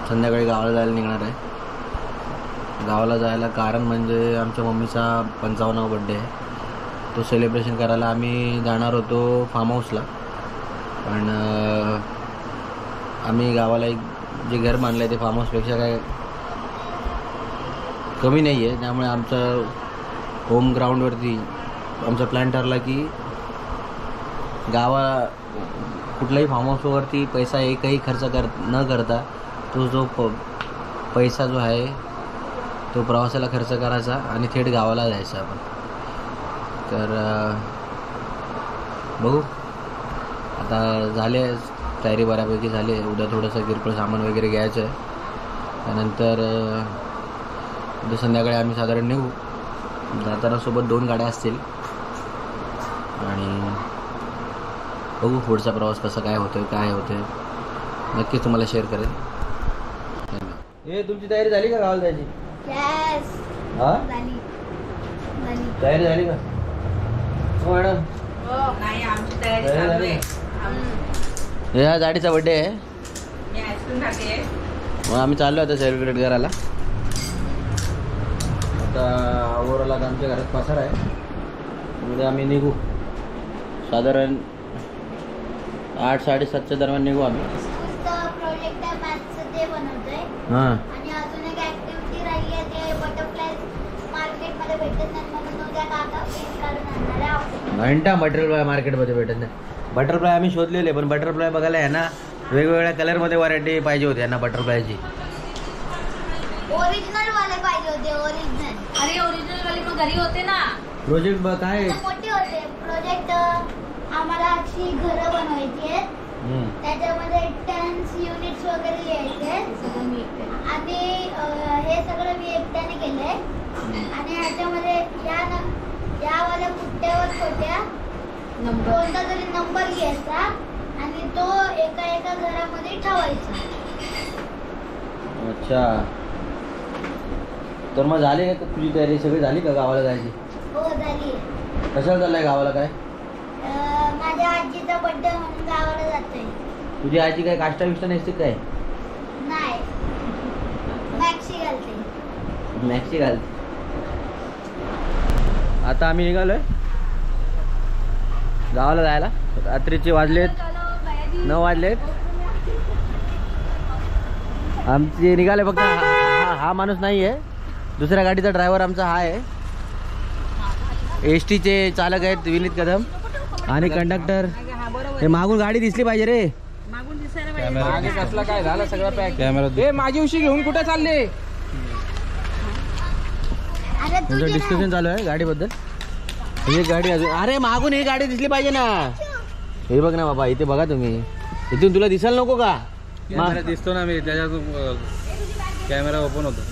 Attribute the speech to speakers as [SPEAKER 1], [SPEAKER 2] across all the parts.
[SPEAKER 1] संध्याकाळी गावाला जायला निघणार आहे. गावाला जायला कारण म्हणजे आमच्या मम्मीचा 55वा बड्डे आहे. तो सेलिब्रेशन करायला आम्ही जाणार होतो फार्म हाऊसला, पण आम्ही गावाला एक जे घर बांधलं आहे ते फार्म हाऊसपेक्षा काय कमी नाही आहे. त्यामुळे आमचं होम ग्राउंडवरती आमचा प्लॅन ठरला की कुठल्याही फार्म हाऊसवरती पैसा एकही खर्च न करता तो जो पैसा जो आहे तो प्रवासाला खर्च करायचा आणि थेट गावाला जायचा आपण. तर बघू आता झाले तयारी बऱ्यापैकी झाली. उद्या थोडंसं किरकोळ सामान वगैरे घ्यायचं आहे. त्यानंतर उद्या संध्याकाळी आम्ही साधारण निघू. जाताना सोबत 2 गाड्या असतील आणि बघू पुढचा प्रवास कसा काय होतोय नक्कीच तुम्हाला शेअर करेल. हे तुमची तयारी झाली का गावाला जायची?
[SPEAKER 2] यस झाली.
[SPEAKER 1] तयारी झाली का हो मॅडम?
[SPEAKER 3] नाही आमची तयारी चालू आहे.
[SPEAKER 1] ह्या गाडीचा बड्डे आहे. मग आम्ही चाललो आता सेलिब्रेट करायला. आता ओव्हरऑल आता आमच्या घरात पसार आहे. म्हणजे आम्ही निघू साधारण 8-7:30च्या दरम्यान निघू आम्ही.
[SPEAKER 2] प्रोजेक्ट आहे मॅथ्सचं ते बनवतोय.
[SPEAKER 1] हां
[SPEAKER 2] आणि अजून एक ऍक्टिव्हिटी राहिली आहे ते बटरफ्लाय मार्केटमध्ये भेटत नाही म्हणून उद्या काका प्रिंट काढून आणणार आहे.
[SPEAKER 1] घंटा बटरफ्लाय मार्केटमध्ये भेटत नाही. बटरफ्लाय आम्ही शोधलेले पण बटरफ्लाय बघायला आहे ना वेगवेगळ्या कलरमध्ये व्हरायटी पाहिजे होती यांना बटरफ्लायची.
[SPEAKER 2] ओरिजिनल वाले पाहिजे होते. ओरिजिनल.
[SPEAKER 3] अरे ओरिजिनल वाले मग घरी होते ना.
[SPEAKER 1] प्रोजेक्ट काय
[SPEAKER 2] मोठे होते. प्रोजेक्ट आम्हाला अशी घरं बनवायची आहेत. त्याच्यामध्ये टन्स युनिट्स वगैरे लिहायचे आणि हे सगळं मी एकट्याने केलंय. आणि ह्याच्यामध्ये यावाल्या पुट्ट्यावर छोट्या कोणता तरी नंबर घ्यायचा आणि तो एका घरामध्ये ठेवायचा.
[SPEAKER 1] अच्छा तर मग झाली का तुझी तयारी सगळी झाली का गावाला जायची?
[SPEAKER 2] हो झाली.
[SPEAKER 1] कशाला चाललाय गावाला? काय
[SPEAKER 2] माझ्या आजीचा बर्थडे म्हणून गावाला जातोय.
[SPEAKER 1] तुझी आजी काय काष्टा विष्टा नसते काय?
[SPEAKER 2] नाही मॅक्सी घालते.
[SPEAKER 1] मॅक्सी घालते. आता आम्ही निघालोय गावाला जायला. रात्रीचे वाजलेत 9 वाजलेत. आमचे निघाले फक्त हा माणूस नाही आहे. दुसऱ्या गाडीचा ड्रायव्हर आमचा हा आहे. एस टीचे चालक आहेत विनीत कदम आणि कंडक्टर. हे मागून गाडी दिसली पाहिजे रे.
[SPEAKER 4] मागे कसला काय झालं सगळं पॅक. कॅमेरा माझी उशी घेऊन कुठे चालले?
[SPEAKER 1] तुमचं डिस्कशन चालू आहे गाडीबद्दल. ही गाडी अजून अरे मागून ही गाडी दिसली पाहिजे ना. हे बघ ना बाबा इथे बघा तुम्ही. इथून तुला दिसायला नको का?
[SPEAKER 4] दिसतो ना मी त्याच्यात कॅमेरा ओपन होतो.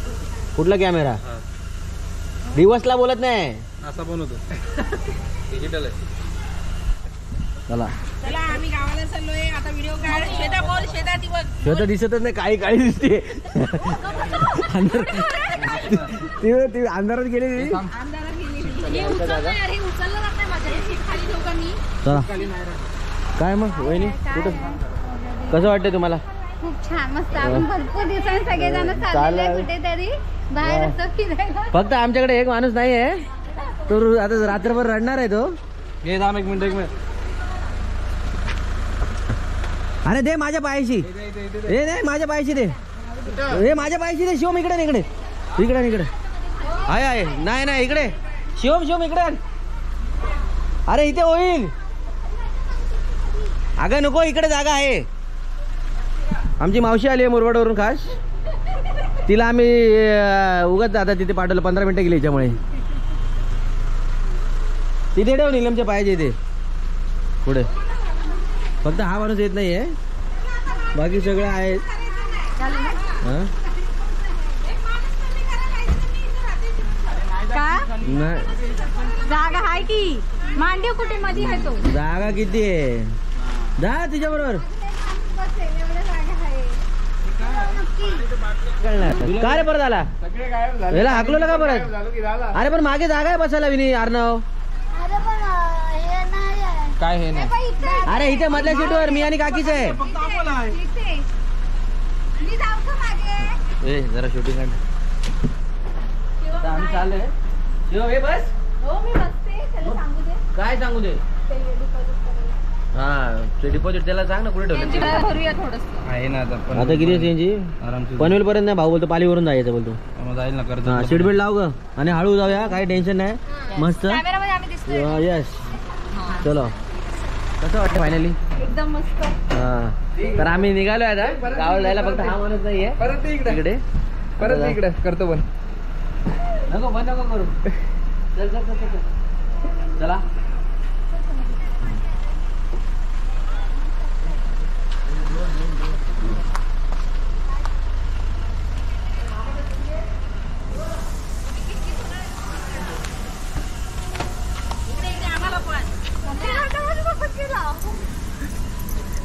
[SPEAKER 1] कुठला कॅमेरा? दिवसला बोलत नाही
[SPEAKER 4] असा पण होतो. डिजिटल आहे.
[SPEAKER 1] चला
[SPEAKER 3] चला आम्ही गावाला चाललोय. आता व्हिडिओ काढ. शेता बोल. शेता ती बघ.
[SPEAKER 1] शेता दिसतच नाही. काळी दिसते. ती अंधारात गेली.
[SPEAKER 3] अंधारात गेली. हे उचललं यार. हे उचललं जात नाही माझ्या. सीट खाली ठेवू का मी?
[SPEAKER 1] चला काय मग वहिनी कुठं कसं वाटतंय तुम्हाला?
[SPEAKER 2] खूप छान मस्त. आपण भरपूर दिवसांनी सगळेजण चालले कुठेतरी बाहेर असं फिरायला.
[SPEAKER 1] फक्त आमच्याकडे एक माणूस नाही आहे. तो आता रात्रभर रडणार आहे तो.
[SPEAKER 4] हे थांब एक मिनिट.
[SPEAKER 1] अरे दे माझ्या पायाशी. हे नाही माझ्या पायाशी दे. हे माझ्या पायाशी दे. शिवम इकडे इकडे इकडे इकडे आहे. नाही इकडे शिवम इकडे. अरे इथे होईल. अगं नको इकडे जागा आहे. आमची मावशी आली आहे मुरबाडवरून खास. तिला आम्ही उगाच आता तिथे पाठवलं. 15 मिनिटं गेली याच्यामुळे. तिथे ठेव नीलमच्या पायाचे इथे पुढे. फक्त हा माणूस येत नाही आहे. बाकी सगळं आहे.
[SPEAKER 3] जागा आहे की मांडव कुठे मध्ये आहे तो.
[SPEAKER 1] जागा किती आहे? जा तिच्या बरोबर. काय रे परत आला? हाकलो का परत? अरे पण मागे जागा आहे बसायला विनी अर्णव.
[SPEAKER 2] अरे पण हे
[SPEAKER 4] काय हे नाही.
[SPEAKER 1] अरे इथे मधल्या सीटवर मी आणि काकीच आहे. ए जरा शूटिंग काढ. आम्ही चाललोय. शिव हे बस.
[SPEAKER 3] हो मी बसते, त्याला सांगू दे.
[SPEAKER 1] काय सांगू दे.
[SPEAKER 3] ते डिपॉझिट करायला.
[SPEAKER 1] हा ते डिपॉझिट त्याला सांग ना कुठे ठेवलं.
[SPEAKER 3] भरूया थोडंसं.
[SPEAKER 4] आहे ना आता
[SPEAKER 1] आता किती सीएनजी
[SPEAKER 4] आरामशीर
[SPEAKER 1] पनवेल पर्यंत नाही भाऊ बोलतो पालीवरून जायचं बोलतो.
[SPEAKER 4] मग जाईल ना करतो.
[SPEAKER 1] हा सीट बेल्ट लाव ग आणि हळू जाऊया काही टेन्शन नाही. मस्त
[SPEAKER 3] कॅमेरामध्ये आम्ही दिसतोय.
[SPEAKER 1] यस चलो. कसं वाटतं फायनली.
[SPEAKER 3] एकदम मस्त.
[SPEAKER 1] हा तर आम्ही निघालो आता गावाला जायला. फक्त हा माणूस नाहीये
[SPEAKER 4] परत इकडे परत इकडे करतो पण
[SPEAKER 1] नको बंद नको करू. चल चल चल चल चला.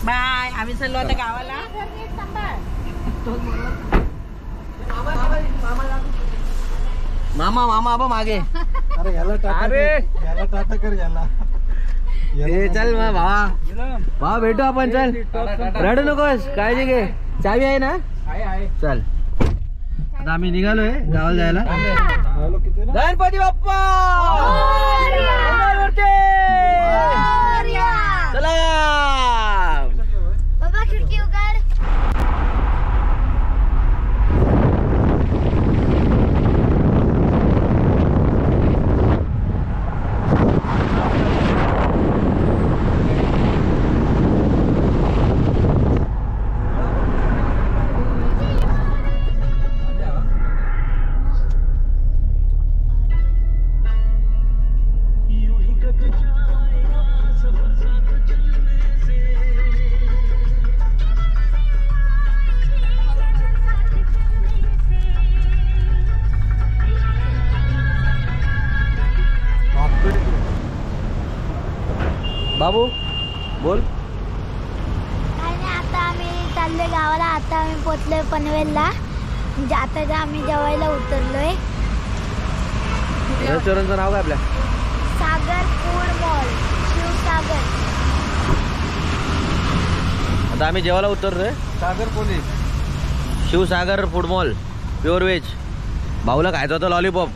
[SPEAKER 3] बाय. आम्ही चाललो आता गावाला.
[SPEAKER 1] मामा मामा आबा मागे.
[SPEAKER 4] अरे टाटा कर याला.
[SPEAKER 1] ए चल मग भावा भेटू आपण. चल रडू नकोस काळजी घे. चावी आहे ना.
[SPEAKER 4] आहे
[SPEAKER 1] चल आता आम्ही निघालोय गावाला जायला. गणपती बाप्पा चला.
[SPEAKER 2] बाबा खिडकी उघड.
[SPEAKER 1] बाबू बोल.
[SPEAKER 2] काय नाही, आता आम्ही चाललोय गावाला. आता आम्ही पोचलोय पनवेलला. म्हणजे आता आम्ही जेवायला उतरलोय.
[SPEAKER 1] रेस्टॉरंटचं नाव काय आपल्या.
[SPEAKER 2] Sagar food mall, Shivsagar.
[SPEAKER 1] आता आम्ही जेवायला उतरलोय.
[SPEAKER 4] Sagar police
[SPEAKER 1] Shivsagar food mall pure veg. भाऊला खायचं होतं लॉलीपॉप.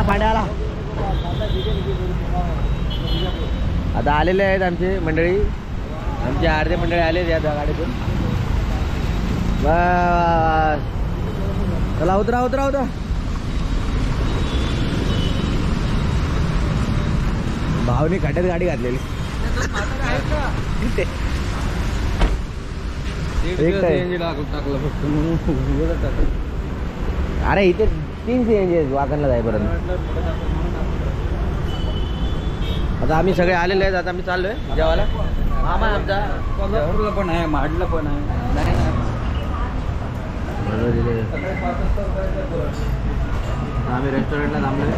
[SPEAKER 1] पांड्याला आता आलेले आहेत आमची मंडळी. आमची अर्धे मंडळी आले या गाडीतून. बस चला उतरा उतरा उतरा. भावनी खड्ड्यात गाडी घातलेली. अरे इथे 3 CNG आहेत वाकणला जाईपर्यंत. आता आम्ही सगळे आलेले आहेत. आता आम्ही चाललोय जेवायला. मामा आमचा
[SPEAKER 4] कोल्हापूरला पण आहे, महाडला पण आहे.
[SPEAKER 1] आम्ही रेस्टॉरंटला थांबलोय.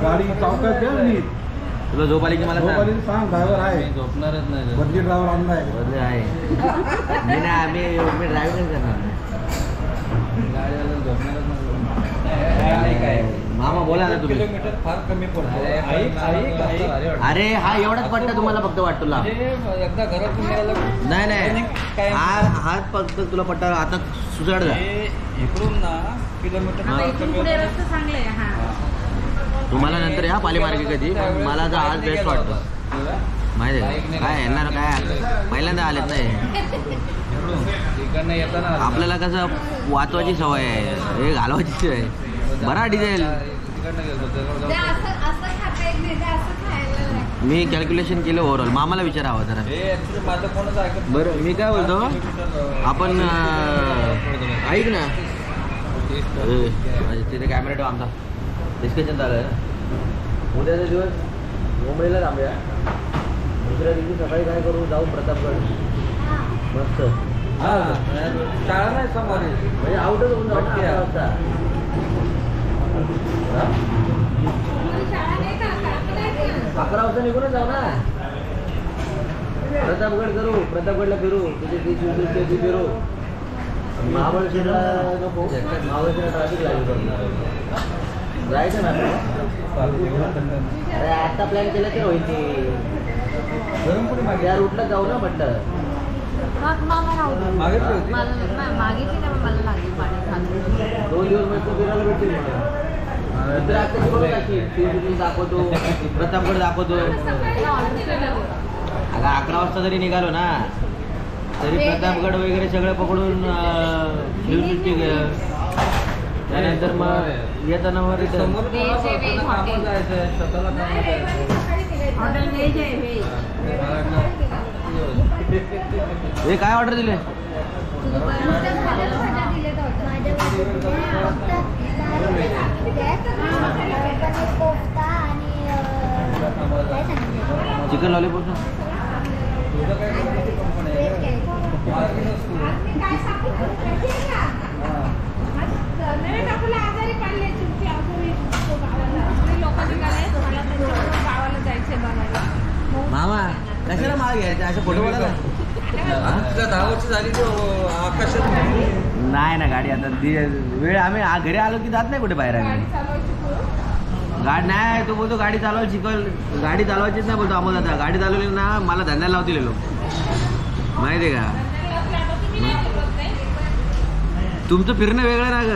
[SPEAKER 4] गाडी चौकात द्या नीट.
[SPEAKER 1] तुला झोप आली की मला सांग.
[SPEAKER 4] सांग ड्रायव्हर आहे.
[SPEAKER 1] झोपणारच नाही.
[SPEAKER 4] बदली ड्रायव्हर आणलाय.
[SPEAKER 1] बदली आहे. मी नाही मी ड्रायव्हिंग करणार नाही. मामा बोला ना तुम्ही.
[SPEAKER 4] किलोमीटर फार कमी पडतो.
[SPEAKER 1] अरे हा एवढाच पट्टा तुम्हाला फक्त वाटतो ला.
[SPEAKER 4] एकदा घरातून
[SPEAKER 1] नाही नाही हाच फक्त तुला पट्टा. आता सुसाड जा.
[SPEAKER 4] इकडून ना किलोमीटर
[SPEAKER 3] रस्ता चांगला आहे. हा
[SPEAKER 1] तुम्हाला नंतर या पालेमार्गे कधी. पण मला तर आज बेस्ट वाटतं. माहिती आहे काय यांना काय पहिल्यांदा आलेत नाही. आपल्याला कसं वाचवायची सवय आहे, हे घालवायची सवय आहे. बरा डिझेल. मी कॅल्क्युलेशन केलं ओव्हरऑल. मामाला विचारावं जरा. बरं मी काय बोलतो आपण ऐक ना. तिथे कॅमेरा ठेव. आमचा डिस्कशन चालू आहे. उद्याचा दिवस मुंबईला थांबूया. दुसऱ्या दिवशी सकाळी काय करू जाऊ प्रतापगड. मस्त.
[SPEAKER 4] शाळा नाही समोर
[SPEAKER 1] म्हणजे आउटच होऊन जाऊ 11 वाजता. 11 वाजता निघूनच जाऊ ना. प्रतापगड करू. प्रतापगडला फिरू. तिथे फिरू. महाबळेश्वरला नको. महाबळेश्वरला ट्रॅफिक लागेल. जायचं ना अरे आता प्लॅन केलं तर होईल ते त्या रूटला जाऊ ना म्हटलं
[SPEAKER 3] मागितली ना मला लागली पाणी
[SPEAKER 1] 2 दिवस भेटतो फिरायला भेटतील दाखवतो प्रतापगड दाखवतो. अगं 11 वाजता जरी निघालो ना तरी प्रतापगड वगैरे सगळं पकडून त्यानंतर मग येताना मग रिटर्न. हे काय ऑर्डर दिले? चिकन लॉलीपॉप ना मामा कशाला माल घ्यायचा असे फोटो बघा ना.
[SPEAKER 4] 10 वर्ष झाली आकाशात
[SPEAKER 1] नाही ना गाडी आता वेळ आम्ही घरी आलो की जात नाही कुठे बाहेर. आम्ही गाडी नाही तो बोलतो गाडी चालवायला शिकल गाडी चालवायचीच नाही बोलतो आम्हाला. आता गाडी चालवली ना मला धंद्याला लावतील लोक माहिती आहे का. तुमचं फिरणं वेगळं ना ग.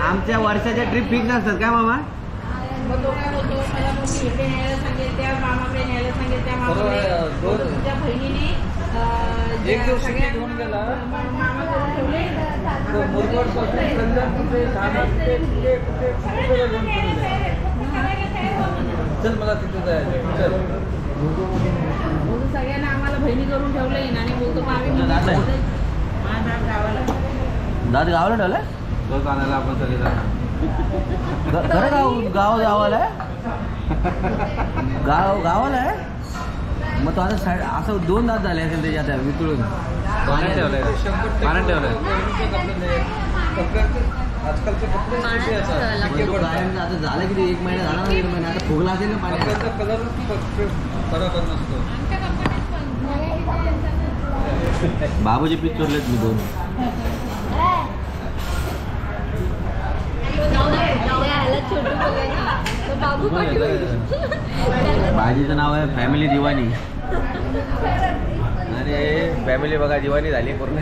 [SPEAKER 1] आमच्या वर्षाच्या ट्रिप फिक्स असतात काय मामा.
[SPEAKER 4] एक दिवस घेऊन गेला चल मला तिथे जायचं.
[SPEAKER 3] सगळ्यांना आम्हाला बहिणी करून ठेवलंय आणि बोलतो
[SPEAKER 1] दाद गावाला ठेवलं
[SPEAKER 4] तो आणायला आपण सगळे
[SPEAKER 1] खरं गाव गावाला आहे. गावाला आहे. मग तो आता असं 2 दात झाले असेल त्याच्या आता वितळून
[SPEAKER 4] पाण्यात ठेवलंय आजकालचे कपडे
[SPEAKER 1] आता झालं किती 1 महिना झाला ना 1 महिना आता फुगला असेल ना पाण्याचा
[SPEAKER 4] कलर फरक नसतो.
[SPEAKER 1] बाबूचे पीक चोरलेत मी 2. भाजीचं नाव आहे फॅमिली दिवाणी. अरे फॅमिली बघा दिवाणी झाली पूर्ण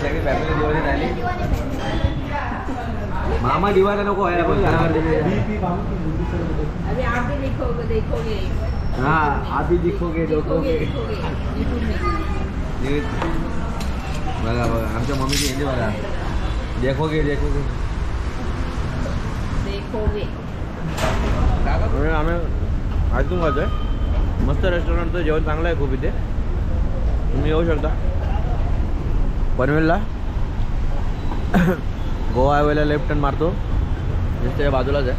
[SPEAKER 1] सगळी फॅमिली दिवाणी झाली. मामा दिवाना नको आहे आपण हा अभी दिखोगे देखोगे. बघा बघा आमच्या मम्मीची हिंदी बघा देखोगे देखोगे. आम्ही ऐकून खातोय. मस्त रेस्टॉरंटचं जेवण चांगलं आहे खूप इथे. तुम्ही येऊ शकता पनवेलला. गोवा हायवेला लेफ्ट टर्न मारतो त्याच्या बाजूलाच आहे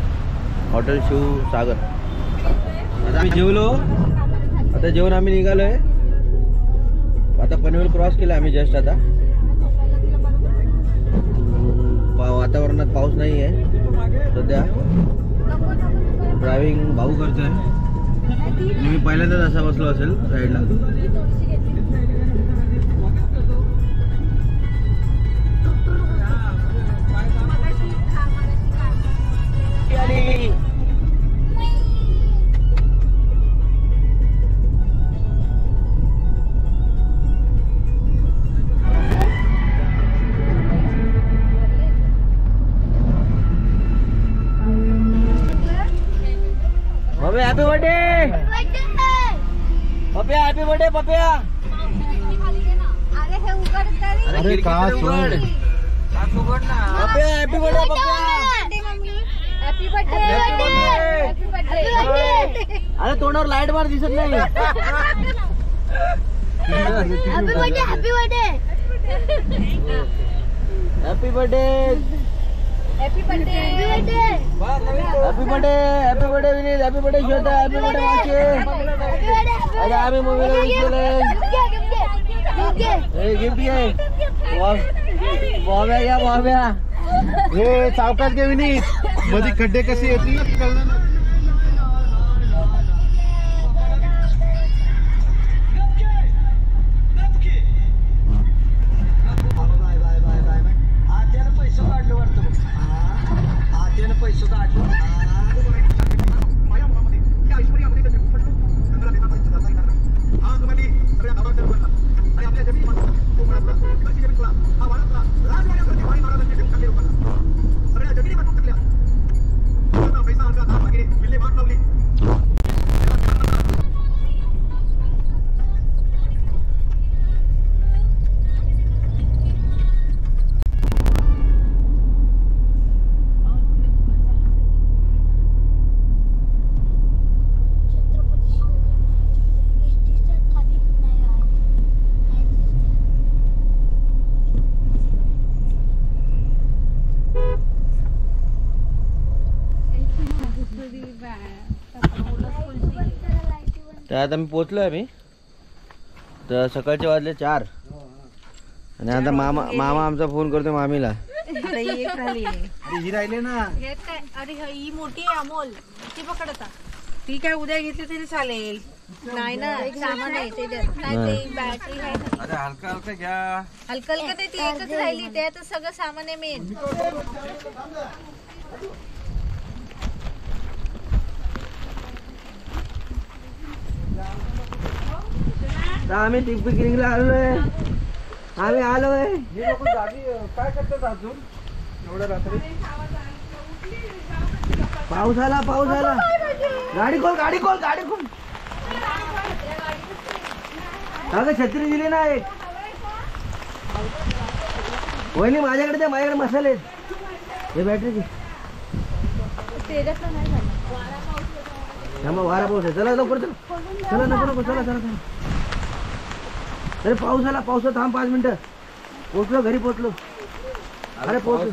[SPEAKER 1] हॉटेल शिवसागर. आता आम्ही जेवलो. आता जेवण आम्ही निघालोय. आता पनवेल क्रॉस केला आम्ही जस्ट. आता वातावरणात पाऊस नाही आहे सध्या. ड्रायव्हिंग भाऊ करतोय. मी पहिल्यांदाच असा बसलो असेल साईडला. Happy birthday Pappya. Happy birthday Pappya. अरे का सोड Pappya. Happy birthday Pappya.
[SPEAKER 2] Happy birthday.
[SPEAKER 1] अरे तोंडावर लाईट मार दिसत नाही.
[SPEAKER 2] Happy birthday. Happy birthday.
[SPEAKER 1] Happy birthday.
[SPEAKER 2] Happy birthday.
[SPEAKER 1] Happy birthday. Happy birthday Vineet. Happy birthday Shweta. Happy birthday मावशी. अरे आम्ही मूवीला विचारले गिफ्ट घे. बॉब्या घ्या बॉब्या.
[SPEAKER 5] हे सावकाश घे विनीत. मध्ये खड्डे कसे येतील कळलं ना.
[SPEAKER 1] तर आता मी पोचलो आहे मी तर सकाळचे वाजले 4 आणि आता मामा आमचा फोन करतो मामीला.
[SPEAKER 5] ही राहिले ना.
[SPEAKER 3] अरे ही मोठी आहे अमोल ती पकड आता. ती काय उद्या घेतली तरी चालेल. नाही ना एक सामान आहे ते बॅटरी आहे.
[SPEAKER 4] अरे हलका हलका घ्या.
[SPEAKER 3] हलका हलका ते ती एकच राहिली त्यात सगळं सामान आहे मेन.
[SPEAKER 1] आम्ही पिकनिकला आलोय. आम्ही आलोय.
[SPEAKER 5] हे लोक जागी काय करतात अजून एवढ्या रात्री?
[SPEAKER 1] पाऊस आला गाडी खोल अगं छत्री दिली ना एक. वहिनी माझ्याकडे द्या, माझ्याकडे मसाले आहेत. हे बॅटरी वारा पाऊस आहे. चला लवकर चला नको चला. अरे पाऊस आला. पावसात थांब 5 मिनिटं. पोचलो घरी पोचलो. अरे पोचलो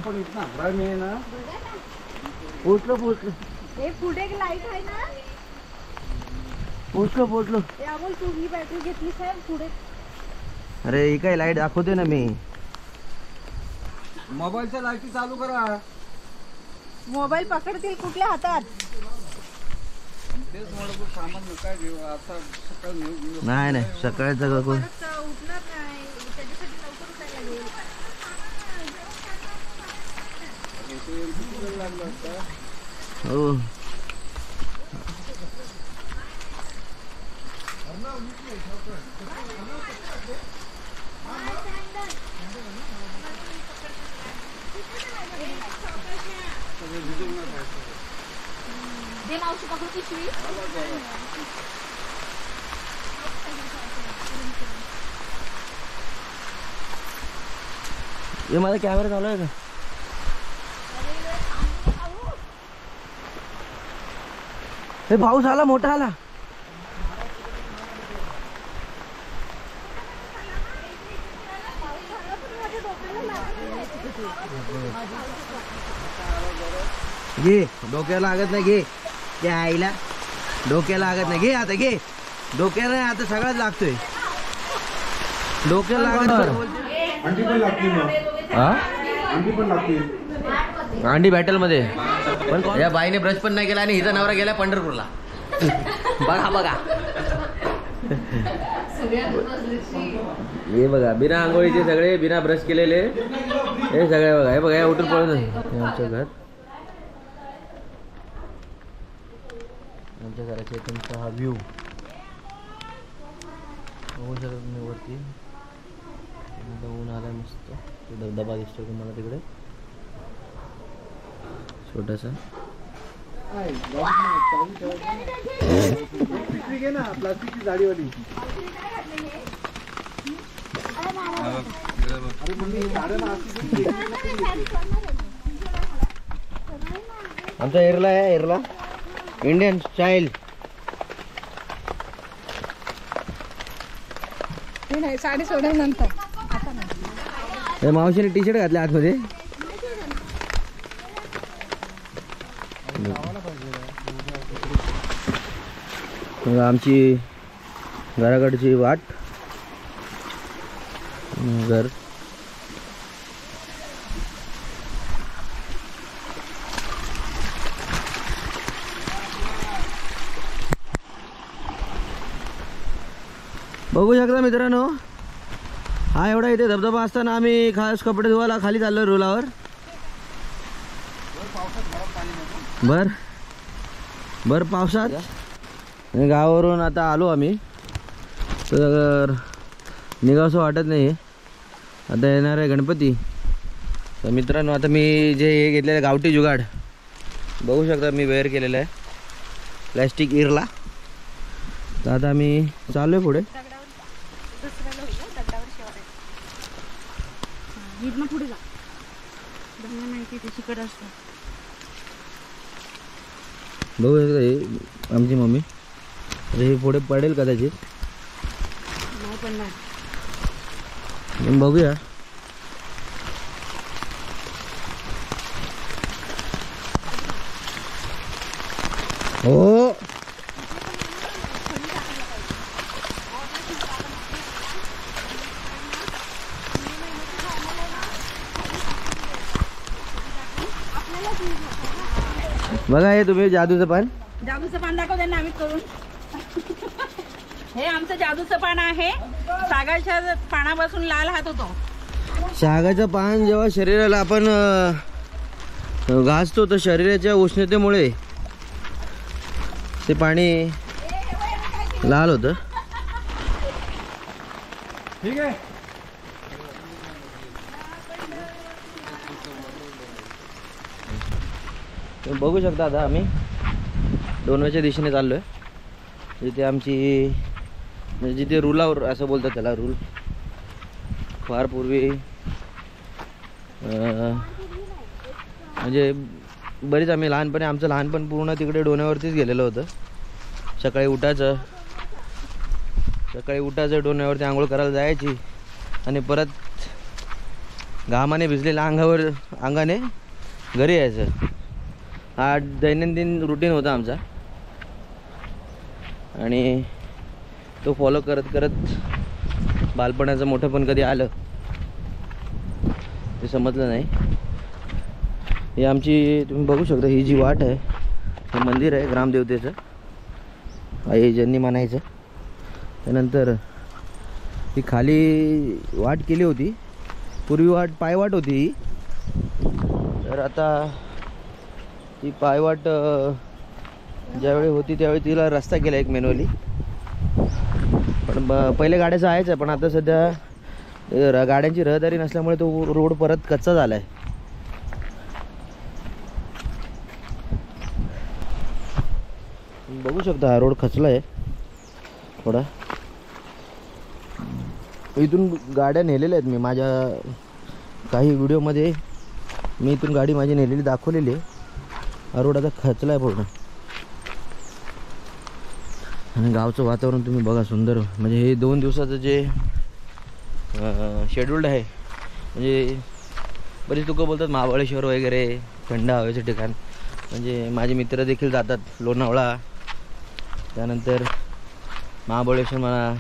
[SPEAKER 3] पुढे एक लाईट आहे ना.
[SPEAKER 1] पोचलो.
[SPEAKER 3] अमोल तू ही बॅटरी घेतली साहेब पुढे.
[SPEAKER 1] अरे ही काय लाईट दाखवते ना मी.
[SPEAKER 5] मोबाईलच्या लाईटी चालू करा.
[SPEAKER 3] मोबाईल पकडतील कुठल्या हातात.
[SPEAKER 5] तेच म्हणतो सामान काय घेऊ आता सकाळ
[SPEAKER 1] नाही सकाळचं
[SPEAKER 3] उठणार नाही त्याच्यासाठी लवकर उठायला लागेल.
[SPEAKER 1] हो
[SPEAKER 3] दे मावशी पकडू पिशवी.
[SPEAKER 1] हे माझा कॅमेरा चालू आहे का? हे पाऊस आला मोठा आला. घे डोक्याला लागत नाही. घे त्या आईला डोक्याला लागत नाही. घे आता घे डोक्याला आता सगळ्यात लागतोय. डोक्याला लागत.
[SPEAKER 5] अंडी पण लागतील
[SPEAKER 1] अंडी बॅटल मध्ये पण या बाईने ब्रश पण नाही केला आणि हिचा नवरा गेला पंढरपूरला. बघा हे बघा बिना आंघोळीचे सगळे बिना ब्रश केलेले हे सगळे बघा. हे बघा हे उठून पळून आमचं घर. आमच्या घराच्या तुमचा हा व्ह्यू बघू शकता तुम्ही वरती. ऊन आला मस्त. धबधबा दिसतो तुम्हाला तिकडे छोटासा.
[SPEAKER 5] प्लास्टिकची जाडीवाली.
[SPEAKER 1] आमचा एरला आहे. एरला इंडियन स्टाईल.
[SPEAKER 3] नाही साडी सोडल्यानंतर
[SPEAKER 1] हे मावशीने टी शर्ट घातले आतमध्ये. आमची घराकडची वाट घर. बघू शकता मित्रांनो हा एवढा इथे धबधबा असताना आम्ही खास कपडे धुवायला खाली चाललो रोलावर. भर पावसात गावावरून आता आलो आम्ही. तर निघावं असं वाटत नाही. आता येणार आहे गणपती. तर मित्रांनो आता मी जे हे घेतलेलं आहे गावठी जुगाड बघू शकता मी वेअर केलेलं आहे प्लॅस्टिक इरला. तर आता मी चालू आहे पुढे.
[SPEAKER 3] पुढे जा माहिती तिकडे असतं.
[SPEAKER 1] बघू शकता हे आमची मम्मी. हे पुढे पडेल कदाचित.
[SPEAKER 3] नाही पडणार.
[SPEAKER 1] बघूया. हो बघा हे तुम्ही जादूचं पान.
[SPEAKER 3] जादूचं पान दाखव त्यांना आम्ही करून. हे आमचं जादूचं पान आहे. सागाच्या पानापासून लाल हात होतो.
[SPEAKER 1] शागाचं पान जेव्हा शरीराला आपण घासतो तर शरीराच्या उष्णतेमुळे ते पाणी लाल होतं.
[SPEAKER 4] ठीक आहे.
[SPEAKER 1] तुम्ही बघू शकता आता आम्ही डोंगराच्या दिशेने चाललो आहे. जिथे आमची म्हणजे जिथे रुलावर असं बोलतात त्याला रूल. फार पूर्वी म्हणजे बरीच आम्ही लहानपणी आमचं लहानपण पूर्ण तिकडे डोण्यावरतीच गेलेलं होतं. सकाळी उठायचं डोण्यावरती आंघोळ करायला जायची आणि परत घामाने भिजलेल्या अंगाने घरी यायचं. हा दैनंदिन रुटीन होता आमचा आणि तो फॉलो करत करत बालपणाचं मोठं पण कधी आलं ते समजलं नाही. ही आमची तुम्ही बघू शकता ही जी वाट आहे हे मंदिर आहे ग्रामदेवतेचं आई ज्यांनी म्हणायचं. त्यानंतर ही खाली वाट केली होती. पूर्वी पायवाट होती ही. तर आता ती पायवाट ज्यावेळी होती त्यावेळी तिला रस्ता केला एक मॅन्युअली. पण पहिले गाड्या जायचं पण आता सध्या गाड्यांची रहदारी नसल्यामुळे तो रोड परत कच्चा झाला आहे. बघू शकता हा रोड खचला आहे थोडा. इथून गाड्या नेलेल्या आहेत मी माझ्या काही व्हिडिओमध्ये. मी इथून गाडी माझी नेलेली दाखवलेली आहे. हा रोड आता खचला आहे पूर्ण. आणि गावचं वातावरण तुम्ही बघा सुंदर. म्हणजे हे 2 दिवसाचं जे शेड्यूल्ड आहे. म्हणजे बरेच लोक बोलतात महाबळेश्वर वगैरे थंड हवेचं ठिकाण. म्हणजे माझे मित्र देखील जातात लोणावळा त्यानंतर महाबळेश्वर म्हणा.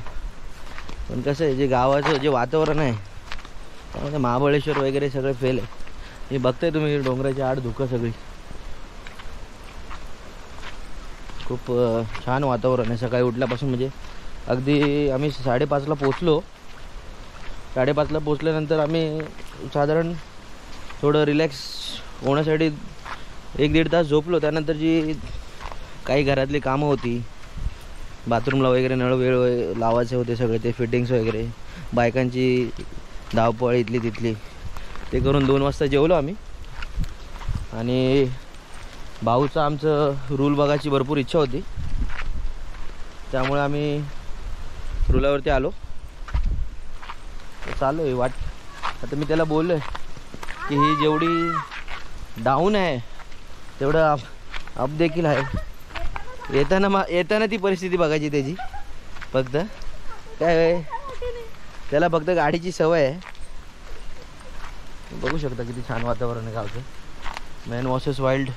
[SPEAKER 1] पण कसं आहे जे गावाचं जे वातावरण आहे त्यामध्ये महाबळेश्वर वगैरे सगळं फेल आहे. हे बघताय तुम्ही डोंगराची आड धुकं सगळी. खूप छान वातावरण आहे सकाळी उठल्यापासून. म्हणजे अगदी आम्ही 5:30ला पोचलो. 5:30ला पोचल्यानंतर आम्ही साधारण थोडं रिलॅक्स होण्यासाठी 1-1.5 तास झोपलो. त्यानंतर जी काही घरातली कामं होती बाथरूमला वगैरे नळ वेळ लावायचे होते सगळे ते फिटिंग्स वगैरे बायकांची धावपळ इथली तिथली ते करून 2 वाजता जेवलो आम्ही. आणि भाऊचं आमचं रूल बघायची भरपूर इच्छा होती त्यामुळे आम्ही रुलावरती आलो. चालू आहे वाट. आता मी त्याला बोललो आहे की ही जेवढी डाऊन आहे तेवढं अप देखील आहे. येताना ती परिस्थिती बघायची त्याची. फक्त काय त्याला फक्त गाडीची सवय आहे. बघू शकता किती छान वातावरण आहे गावचं. Man वॉसेस wild.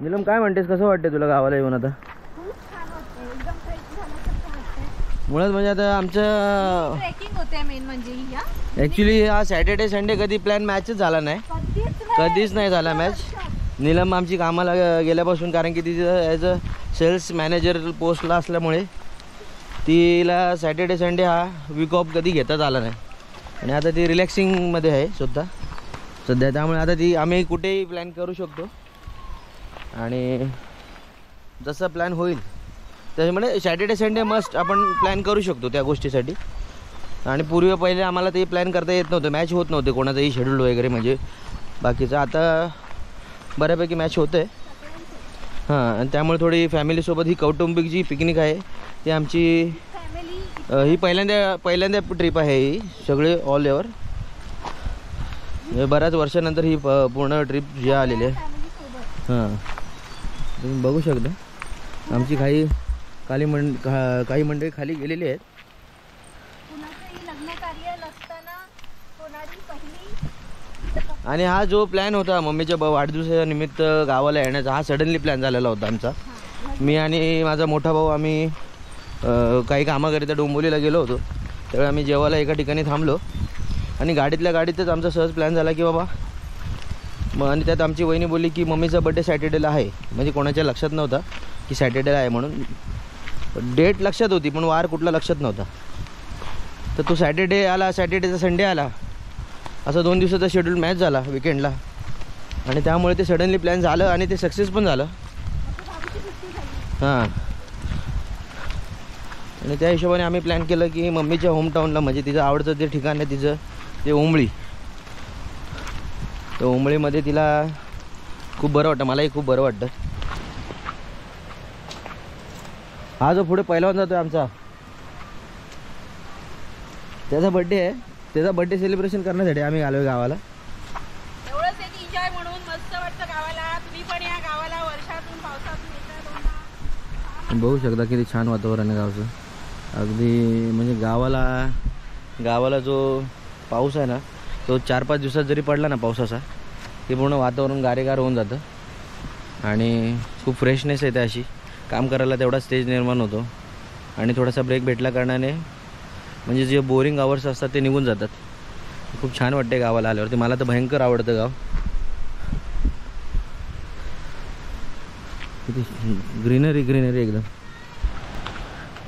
[SPEAKER 1] नीलम काय म्हणतेस कसं वाटते तुला गावाला येऊन आता? मुळात म्हणजे आता आमचं
[SPEAKER 3] ट्रेकिंग होते मेन म्हणजे
[SPEAKER 1] ॲक्च्युली हा सॅटर्डे संडे कधी प्लॅन मॅचच झाला नाही. कधीच नाही झाला मॅच. नीलम आमची कामाला गेल्यापासून कारण की तिचं ॲज अ सेल्स मॅनेजर पोस्टला असल्यामुळे तिला सॅटर्डे संडे हा वीक ऑफ कधी घेताच आला नाही. आणि आता ती रिलॅक्सिंगमध्ये आहे सुद्धा सध्या. त्यामुळे आता आम्ही कुठेही प्लॅन करू शकतो आणि जसं प्लॅन होईल त्याच्यामुळे सॅटर्डे संडे मस्ट आपण प्लॅन करू शकतो त्या गोष्टीसाठी. आणि पूर्वी पहिले आम्हाला ते प्लॅन करता येत नव्हतं, मॅच होत नव्हते कोणाचंही शेड्यूल वगैरे म्हणजे बाकीचं. आता बऱ्यापैकी मॅच होतं आहे. हां, आणि त्यामुळे थोडी फॅमिलीसोबत ही कौटुंबिक जी पिकनिक आहे ती आमची ही पहिल्यांदा ट्रिप आहे. ही सगळे ऑल ओव्हर बऱ्याच वर्षानंतर ही पूर्ण ट्रिप जी आलेली आहे. हां, तुम्ही बघू शकता आमची काही मंडळी खाली गेलेली आहेत. आणि हा जो प्लॅन होता मम्मीच्या वाढदिवसाच्या निमित्त गावाला येण्याचा, हा सडनली प्लॅन झालेला होता आमचा. मी आणि माझा मोठा भाऊ आम्ही काही कामाकरिता डोंबिवलीला गेलो होतो. त्यावेळी आम्ही जेवायला एका ठिकाणी थांबलो आणि गाडीतल्या गाडीतच आमचा सहज प्लॅन झाला की बाबा आणि त्यात आमची वहिनी बोलली की मम्मीचा बड्डे सॅटर्डेला आहे. म्हणजे कोणाच्या लक्षात नव्हता की सॅटर्डेला आहे म्हणून. डेट लक्षात होती पण वार कुठला लक्षात नव्हता. तर तो सॅटर्डे आला, सॅटर्डेचा संडे आला, असं 2 दिवसाचा शेड्यूल मॅच झाला विकेंडला. आणि त्यामुळे ते सडनली प्लॅन झालं आणि ते सक्सेस पण झालं. हां, आणि त्या हिशोबाने आम्ही प्लॅन केलं की मम्मीच्या होमटाऊनला म्हणजे तिचं आवडतं जे ठिकाण आहे तिचं ते उंबळी. तर उंबळीमध्ये तिला खूप बरं वाटतं, मलाही खूप बरं वाटतं. हा जो पुढे पहिलवान जातो आहे आमचा, त्याचा बड्डे आहे. त्याचा बड्डे सेलिब्रेशन करण्यासाठी आम्ही आलो गावाला.
[SPEAKER 3] एवढंच एक एन्जॉय म्हणून मस्त वाटतं गावाला. तुम्ही पण या गावाला वर्षातून पावसातून एकदा.
[SPEAKER 1] बघू शकता किती छान वातावरण आहे गावचं. अगदी म्हणजे गावाला जो पाऊस आहे ना तो 4-5 दिवसात जरी पडला ना पावसाचा, ते पूर्ण वातावरण गारेगार होऊन जातं. आणि खूप फ्रेशनेस येते, अशी काम करायला तेवढा स्टेज निर्माण होतो. आणि थोडासा ब्रेक भेटल्या कारणाने म्हणजे जे बोरिंग आवर्स असतात ते निघून जातात. खूप छान वाटते गावाला आल्यावरती. मला तर भयंकर आवडतं गाव. किती ग्रीनरी एकदम.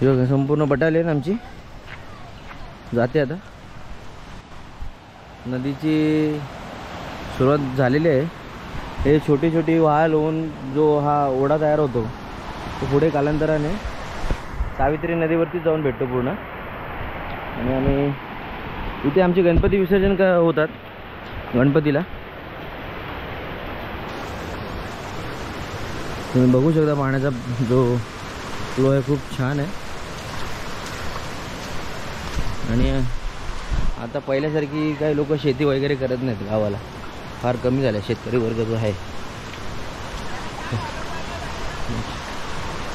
[SPEAKER 1] हे संपूर्ण बटालियन आमची जाते आता. नदीची सुरुवात झालेली आहे. हे छोटी वाल होऊन जो हा ओढा तयार होतो तो पुढे कालांतराने सावित्री नदीवरती जाऊन भेटतो पूर्ण. आणि आम्ही इथे आमचे गणपती विसर्जन होतात गणपतीला. तुम्ही बघू शकता पाण्याचा जो फ्लो आहे खूप छान आहे. आणि आता पहिल्यासारखी काही लोक शेती वगैरे करत नाहीत गावाला, फार कमी झालं शेतकरी वर्ग जो आहे.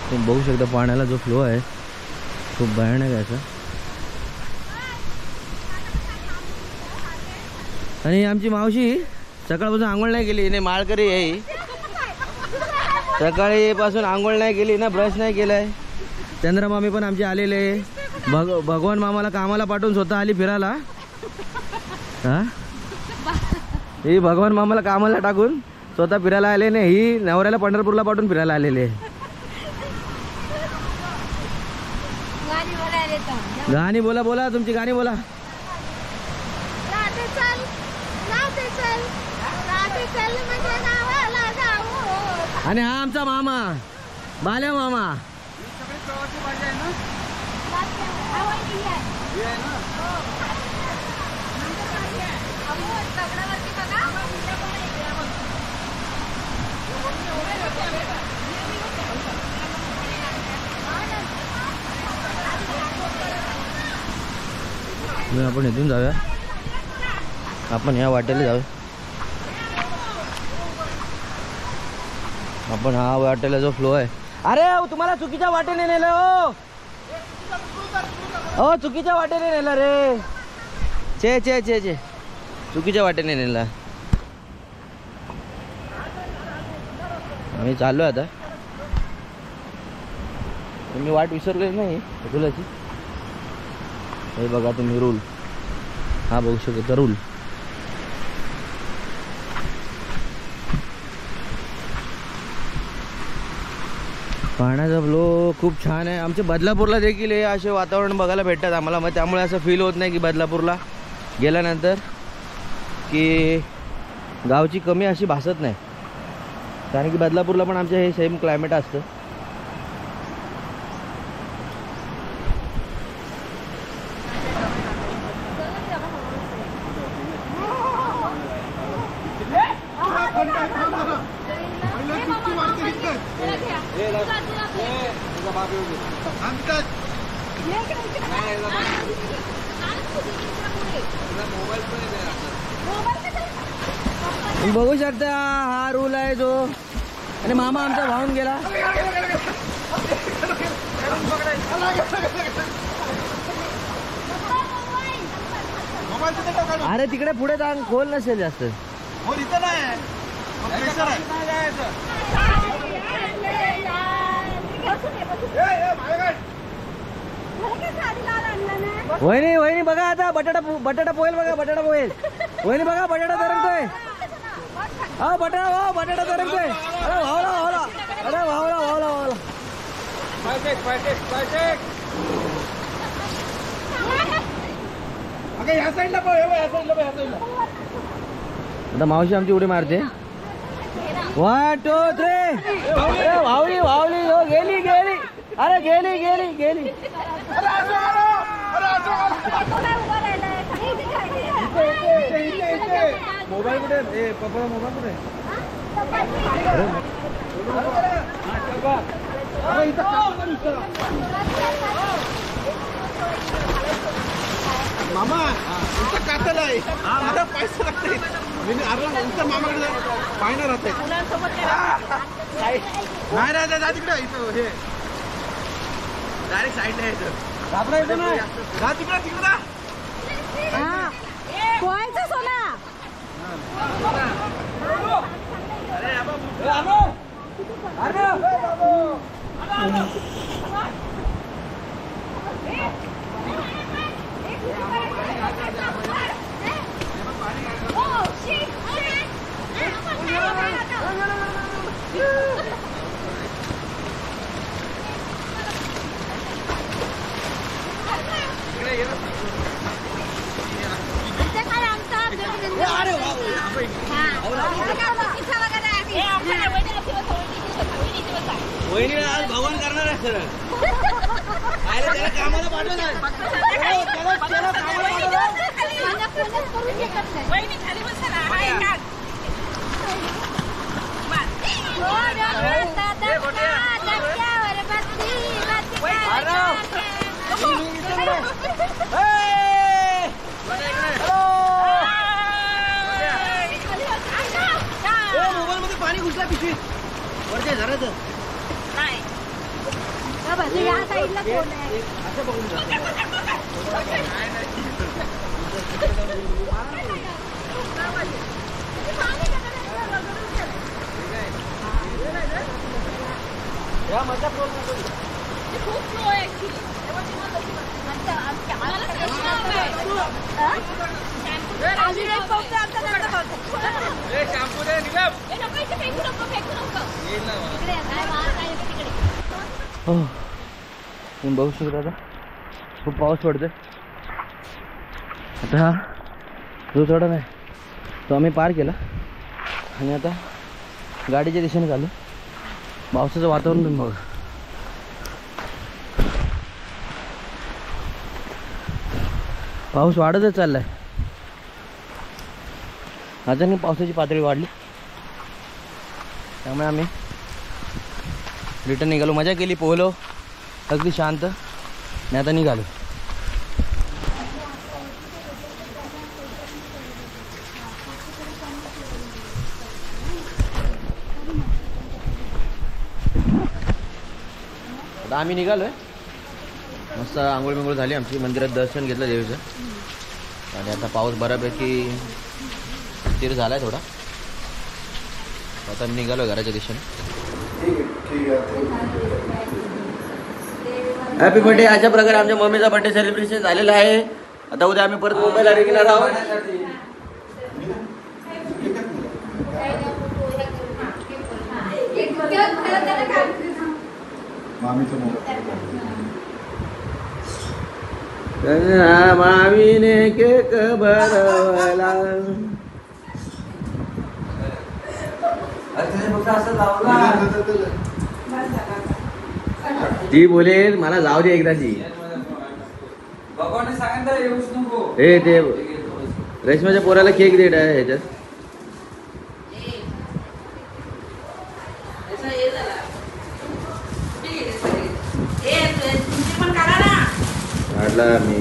[SPEAKER 1] तुम्ही बघू शकता पाण्याला जो फ्लो आहे खूप भयानक आहे असा. आणि आमची मावशी सकाळपासून आंघोळ नाही केली, नाही माळकरी आहे. सकाळीपासून आंघोळ नाही केली ना, ब्रश नाही केलाय. चंद्रमामी पण आमचे आलेले. भगवान मामाला कामाला पाठवून स्वतः आली फिरायला. हा, ही भगवान मामाला कामाला टाकून स्वतः फिरायला आले नाही. ही नवऱ्याला पंढरपूरला पाठवून फिरायला आलेले. गाणी बोला तुमची गाणी बोला. आणि हा आमचा मामा बाल्या मामा. आपण इथून जाऊया, आपण या वाटेला जाऊया. आपण हा वाटेला जो फ्लो आहे. अरे तुम्हाला चुकीच्या वाटेने नेलं हो, चुकीच्या वाटेने नेलं रे. चे चुकीच्या वाटेने नेला. आम्ही चाललो आता. तुम्ही वाट विसरले नाही तुलाची. हे बघा तुम्ही रूल हा बघू शकता. रूल पाण्याचा फ्लो खूप छान आहे. आमच्या बदलापूरला देखील हे असे वातावरण बघायला भेटतात आम्हाला. मग त्यामुळे असं फील होत नाही की बदलापूरला गेल्यानंतर की गावची कमी अशी भासत नाही. कारण की बदलापूरला पण आमच्या हे सेम क्लायमेट असतं. तुम्ही बघू शकता हा रूल आहे जो, आणि मामा आमचा वाहून गेला. अरे तिकडे पुढे जाऊन खोल नसेल जास्त. वहिनी वहिनी बघा आता बटाटा पोहेल बघा, बटाटा पोहेल. वहिनी बघा बटाटा तरंगतोय. हा बटाटा तरंगतोय. अरे वावला वावला, अरे वावला वावला वावला. आता मावशी आमची उडी मारते. 1 2 3. अरे वावली वावली हो, गेली गेली. अरे गेली गेली गेली. मोबाईल कुठे? पप्पा मोबाईल कुठे?
[SPEAKER 5] मामा तुमचं कातल आहे. आता पैसा लागते. अरे मामाकडे पाय नाही राहते. नाही राहते. जा तिकडे. इथं हे डायरेक्ट साईडला यायचं. घाबरा येतो ना. जा तिकडे तिकडे.
[SPEAKER 3] पोहायचं सोना.
[SPEAKER 1] वहिनी आज भवन करणार आहे सर. त्याला कामाला पाठवत आहे. मोबाईल मध्ये पाणी घुसला पिशवीत वरते घराचं.
[SPEAKER 3] या साईडला कोण आहे?
[SPEAKER 1] असं बघून जा. तुम्ही बघू शकता आता खूप पाऊस पडतोय. आता हा जो थोडा नाही तो आम्ही पार केला आणि आता गाडीच्या दिशेने चालू. पावसाचं वातावरण तुम्ही बघा. पाऊस वाढतच चाललाय. अचानक पावसाची पातळी वाढली त्यामुळे आम्ही रिटर्न निघालो. मजा केली, पोहलो अगदी शांत आणि आता निघालो. आता आम्ही निघालोय. मस्त आंघोळ बिंघोळ झाली आमची, मंदिरात दर्शन घेतलं देवीचं आणि आता पाऊस बऱ्यापैकी स्थिर झालाय थोडा. आता मी निघालो घराच्या दिशेने. Happy birthday. अशा प्रकारे आमच्या मम्मीचा बर्थडे सेलिब्रेशन झालेला आहे. आता उद्या आम्ही परत मुंबईला निघणार आहोत. मामीने केक भरवला. ती बोलेल मला जाऊ दे एकदाची. हे ते रेशमाच्या पोराला केक देत आहे ह्याच्यात. काढला मी.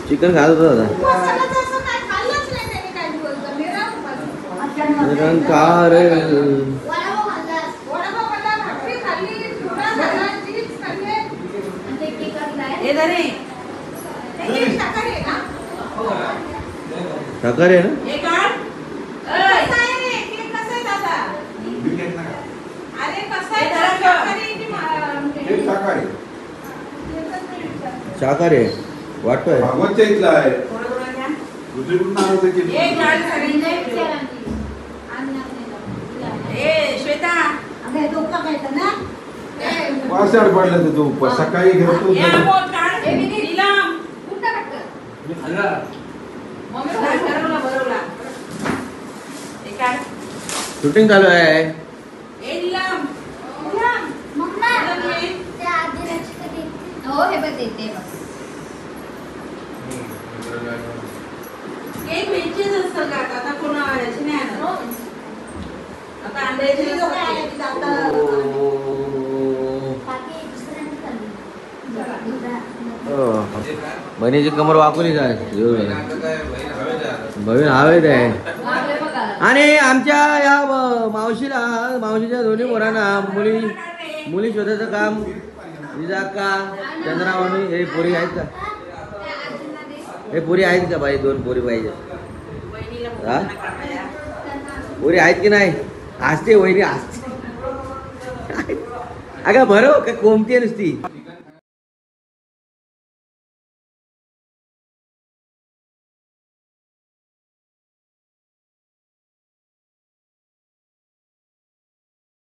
[SPEAKER 1] चिकन खात होता दादा. का रे शाकाहारी आहे ना? शाकाहारी आहे वाटतोय.
[SPEAKER 5] भागवतच्या इथला आहे. दुसरीकडून आणायचं की वासाड पडला तर तू सकाळी घेतो.
[SPEAKER 1] शूटिंग चालू आहे. बहिणीची कमर वाकून काय बहीण हवेत आहे. आणि आमच्या या मावशीच्या दोन्ही पोरांना मुली शोधायचं काम. विजा का चंद्रा मामी हे पोरी आहेत का? हे पोरी आहेत का बाई? 2 पोरी पाहिजे. हा पोरी आहेत की नाही? हसते वहिनी हसते. अगं बरं का कोमती नुसती.